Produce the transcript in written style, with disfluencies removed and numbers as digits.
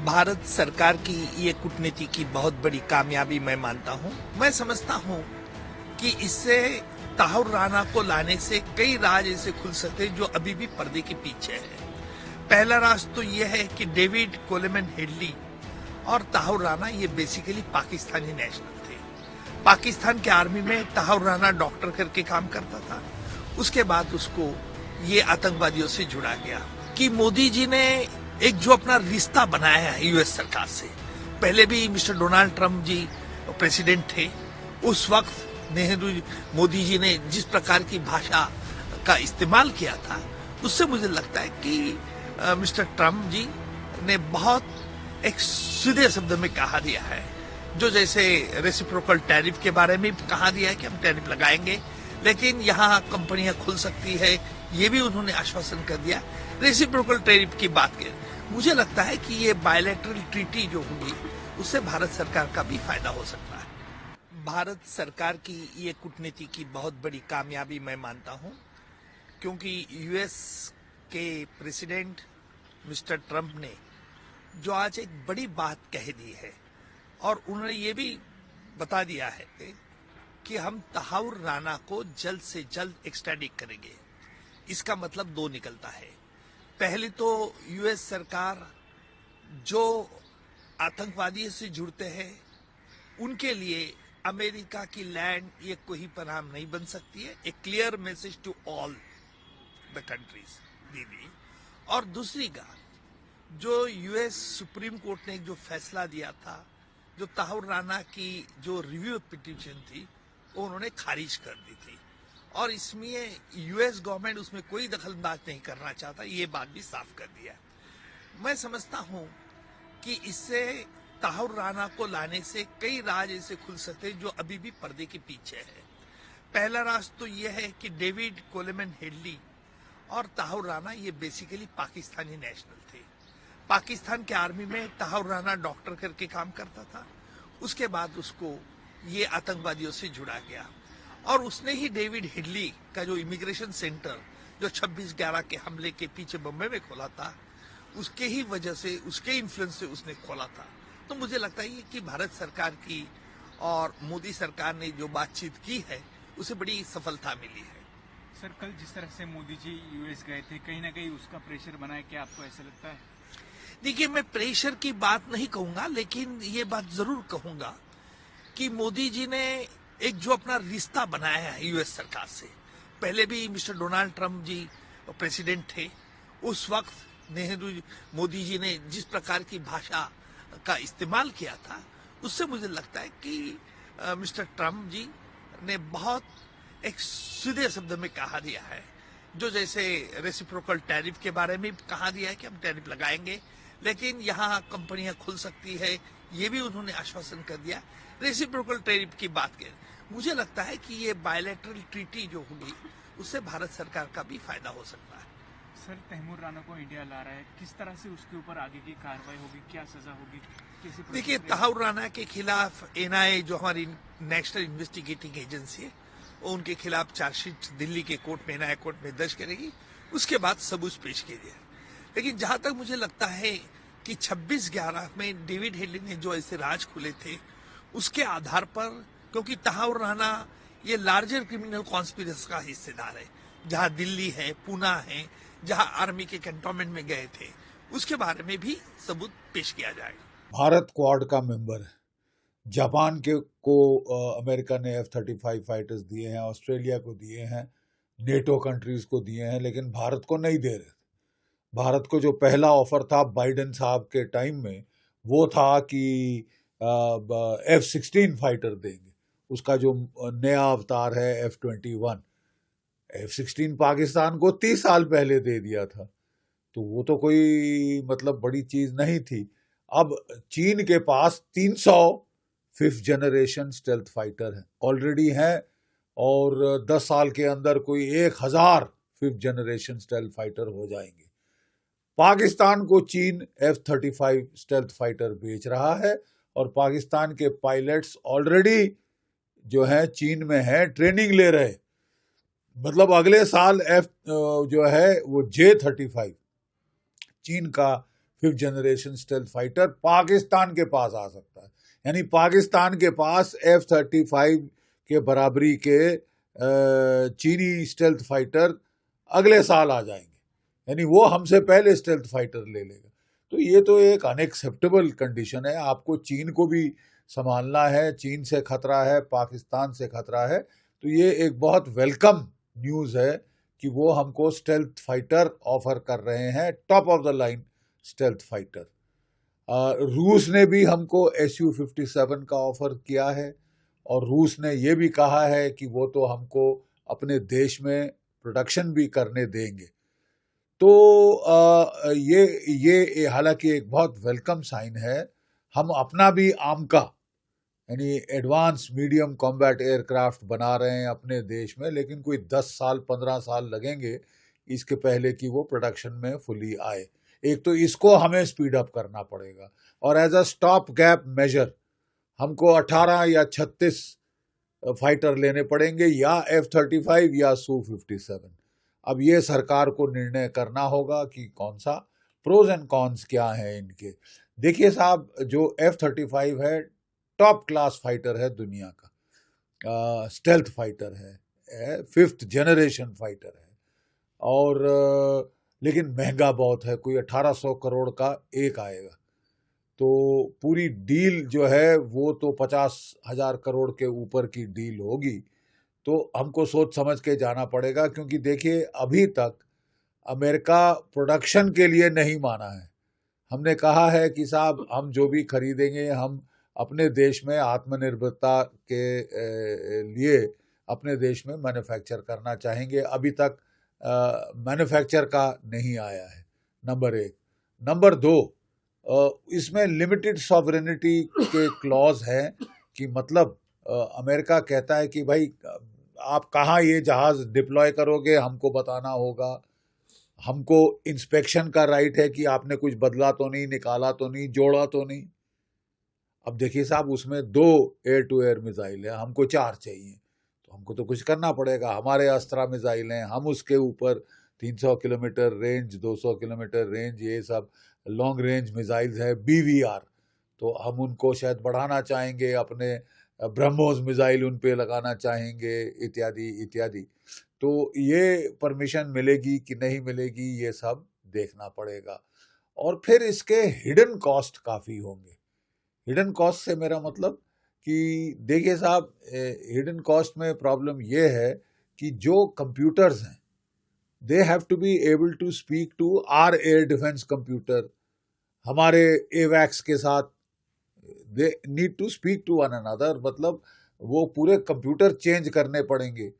भारत सरकार की ये कूटनीति की बहुत बड़ी कामयाबी मैं मानता हूं। मैं समझता हूं कि इससे ताहुर राणा को लाने से कई राज ऐसे खुल सकते हैं जो अभी भी पर्दे के पीछे है। पहला राज तो यह है कि डेविड कोलेमन हेडली और ताहुर राणा ये बेसिकली पाकिस्तानी नेशनल थे। पाकिस्तान के आर्मी में ताहुर राणा डॉक्टर करके काम करता था। उसके बाद उसको ये आतंकवादियों से जुड़ा गया कि मोदी जी ने एक जो अपना रिश्ता बनाया है यूएस सरकार से। पहले भी मिस्टर डोनाल्ड ट्रंप जी प्रेसिडेंट थे, उस वक्त नेहरू मोदी जी ने जिस प्रकार की भाषा का इस्तेमाल किया था, उससे मुझे लगता है कि मिस्टर ट्रंप जी ने बहुत एक सीधे शब्द में कहा दिया है। जो जैसे रेसिप्रोकल टैरिफ के बारे में कहा दिया है कि हम टैरिफ लगाएंगे, लेकिन यहाँ कंपनियां खुल सकती है, ये भी उन्होंने आश्वासन कर दिया। रेसिप्रोकल टैरिफ की बात करें, मुझे लगता है कि ये बायलैटरल ट्रीटी जो होगी उससे भारत सरकार का भी फायदा हो सकता है। भारत सरकार की ये कूटनीति की बहुत बड़ी कामयाबी मैं मानता हूं, क्योंकि यूएस के प्रेसिडेंट मिस्टर ट्रंप ने जो आज एक बड़ी बात कह दी है और उन्होंने ये भी बता दिया है कि हम ताहुर राणा को जल्द से जल्द एक्सट्रैडिट करेंगे। इसका मतलब दो निकलता है। पहले तो यूएस सरकार जो आतंकवादी से जुड़ते हैं उनके लिए अमेरिका की लैंड ये कोई परिणाम नहीं बन सकती है। एक clear message to all the countries दीदी। और दूसरी बात, जो यूएस सुप्रीम कोर्ट ने एक जो फैसला दिया था, जो ताहुर राणा की जो रिव्यू पिटीशन थी वो उन्होंने खारिज कर दी थी और इसमें यूएस गवर्नमेंट उसमें कोई दखलंदाज नहीं करना चाहता, ये बात भी साफ कर दिया। मैं समझता हूं कि इससे ताहुर राणा को लाने से कई राज ऐसे खुल सकते हैं जो अभी भी पर्दे के पीछे है। पहला राज तो यह है कि डेविड कोलेमन हेडली और ताहुर राणा ये बेसिकली पाकिस्तानी नेशनल थे। पाकिस्तान के आर्मी में ताहुर राणा डॉक्टर करके काम करता था। उसके बाद उसको ये आतंकवादियों से जुड़ा गया और उसने ही डेविड हेडली का जो इमिग्रेशन सेंटर जो 26/11 के हमले के पीछे बम्बई में खोला था, उसके ही वजह से, उसके इन्फ्लुएंस से उसने खोला था। तो मुझे लगता है कि भारत सरकार की और मोदी सरकार ने जो बातचीत की है उसे बड़ी सफलता मिली है। सर, कल जिस तरह से मोदी जी यूएस गए थे, कहीं ना कहीं उसका प्रेशर बना है, क्या आपको ऐसा लगता है? देखिए, मैं प्रेशर की बात नहीं कहूंगा, लेकिन ये बात जरूर कहूंगा कि मोदी जी ने एक जो अपना रिश्ता बनाया है यूएस सरकार से। पहले भी मिस्टर डोनाल्ड ट्रंप जी प्रेसिडेंट थे, उस वक्त नेहरू मोदी जी ने जिस प्रकार की भाषा का इस्तेमाल किया था, उससे मुझे लगता है कि मिस्टर ट्रंप जी ने बहुत एक सीधे शब्द में कहा दिया है। जो जैसे रेसिप्रोकल टैरिफ के बारे में कहा दिया है कि हम टैरिफ लगाएंगे, लेकिन यहाँ कंपनियां खुल सकती है, ये भी उन्होंने आश्वासन कर दिया। रेसिप्रोकल टैरिफ की बात करें, मुझे लगता है कि ये बायलैटरल ट्रीटी जो होगी उससे भारत सरकार का भी फायदा हो सकता है। सर, तैमूर राणा को इंडिया ला रहा है, किस तरह से उसके ऊपर आगे की कार्रवाई होगी, क्या सजा होगी? देखिए, ताहुर राणा के खिलाफ एनआईए जो हमारी नेशनल इन्वेस्टिगेटिंग एजेंसी है, वो उनके खिलाफ चार्जशीट दिल्ली के कोर्ट में, एनआईए कोर्ट में दर्ज करेगी। उसके बाद सबूत पेश किए जाए। लेकिन जहां तक मुझे लगता है कि 26/11 में डेविड हेडली ने जो ऐसे राज खुले थे, उसके आधार पर, क्योंकि ताहुर राणा ये लार्जर क्रिमिनल कॉन्स्पिरेसी का हिस्सेदार है, जहां दिल्ली है, पूना है, जहां आर्मी के कैंटोनमेंट में गए थे, उसके बारे में भी सबूत पेश किया जाएगा। भारत क्वाड का मेंबर है। जापान के को अमेरिका ने F-35 फाइटर्स दिए हैं, ऑस्ट्रेलिया को दिए हैं, नेटो कंट्रीज को दिए हैं, लेकिन भारत को नहीं दे रहे। भारत को जो पहला ऑफर था बाइडेन साहब के टाइम में, वो था कि F-16 फाइटर देंगे। उसका जो नया अवतार है F-21, F-16 पाकिस्तान को 30 साल पहले दे दिया था, तो वो तो कोई मतलब बड़ी चीज नहीं थी। अब चीन के पास 300 5th जनरेशन स्टेल्थ फाइटर हैं, ऑलरेडी हैं, और 10 साल के अंदर कोई 1000 5th जनरेशन स्टेल्थ फाइटर हो जाएंगे। पाकिस्तान को चीन F-35 स्टेल्थ फाइटर बेच रहा है और पाकिस्तान के पायलट्स ऑलरेडी जो है चीन में है, ट्रेनिंग ले रहे। मतलब अगले साल जो है वो J-35 चीन का 5th generation stealth fighter Pakistan के पास आ सकता है। यानी पाकिस्तान के पास F-35 के बराबरी के चीनी स्टेल्थ फाइटर अगले साल आ जाएंगे, यानी वो हमसे पहले स्टेल्थ फाइटर ले लेगा। तो ये तो एक अनएक्सेप्टेबल कंडीशन है। आपको चीन को भी संभालना है, चीन से खतरा है, पाकिस्तान से खतरा है। तो ये एक बहुत वेलकम न्यूज़ है कि वो हमको स्टेल्थ फाइटर ऑफर कर रहे हैं, top of the line stealth fighter. रूस ने भी हमको Su-57 का ऑफर किया है, और रूस ने ये भी कहा है कि वो तो हमको अपने देश में प्रोडक्शन भी करने देंगे। तो ये हालांकि एक बहुत वेलकम साइन है। हम अपना भी आमका यानी एडवांस मीडियम कॉम्बैट एयरक्राफ्ट बना रहे हैं अपने देश में, लेकिन कोई 10 साल 15 साल लगेंगे इसके पहले कि वो प्रोडक्शन में फुली आए। एक तो इसको हमें स्पीड अप करना पड़ेगा, और as a stop gap measure हमको 18 या 36 फाइटर लेने पड़ेंगे, या F-35 या Su-57। अब ये सरकार को निर्णय करना होगा कि कौन सा, प्रोज एंड कॉन्स क्या हैं इनके। देखिए साहब, जो F-35 है टॉप क्लास फाइटर है दुनिया का, स्टेल्थ फाइटर है, 5th जनरेशन फाइटर है, और लेकिन महंगा बहुत है, कोई 1800 करोड़ का एक आएगा। तो पूरी डील जो है वो तो 50,000 करोड़ के ऊपर की डील होगी। तो हमको सोच समझ के जाना पड़ेगा, क्योंकि देखिए अभी तक अमेरिका प्रोडक्शन के लिए नहीं माना है। हमने कहा है कि साहब हम जो भी खरीदेंगे हम अपने देश में आत्मनिर्भरता के लिए अपने देश में मैन्युफैक्चर करना चाहेंगे। अभी तक मैन्युफैक्चर का नहीं आया है, नंबर 1। नंबर 2, इसमें लिमिटेड सॉवरेनिटी के क्लॉज हैं कि मतलब अमेरिका कहता है कि भाई आप कहाँ ये जहाज डिप्लॉय करोगे हमको बताना होगा, हमको इंस्पेक्शन का राइट है कि आपने कुछ बदला तो नहीं, निकाला तो नहीं, जोड़ा तो नहीं। अब देखिए साहब, उसमें 2 एयर टू एयर मिसाइल है, हमको 4 चाहिए, तो हमको तो कुछ करना पड़ेगा। हमारे अस्त्रा मिसाइल हैं, हम उसके ऊपर 300 किलोमीटर रेंज, 200 किलोमीटर रेंज, ये सब लॉन्ग रेंज मिसाइल्स है, BVR, तो हम उनको शायद बढ़ाना चाहेंगे, अपने ब्रह्मोस मिसाइल उन पे लगाना चाहेंगे, इत्यादि इत्यादि। तो ये परमिशन मिलेगी कि नहीं मिलेगी ये सब देखना पड़ेगा। और फिर इसके हिडन कॉस्ट काफ़ी होंगे। हिडन कॉस्ट से मेरा मतलब कि देखिए साहब, हिडन कॉस्ट में प्रॉब्लम ये है कि जो कंप्यूटर्स हैं they have to be able to speak to our air defence computer. हमारे एवैक्स के साथ they need to speak to one another, मतलब वो पूरे कंप्यूटर चेंज करने पड़ेंगे।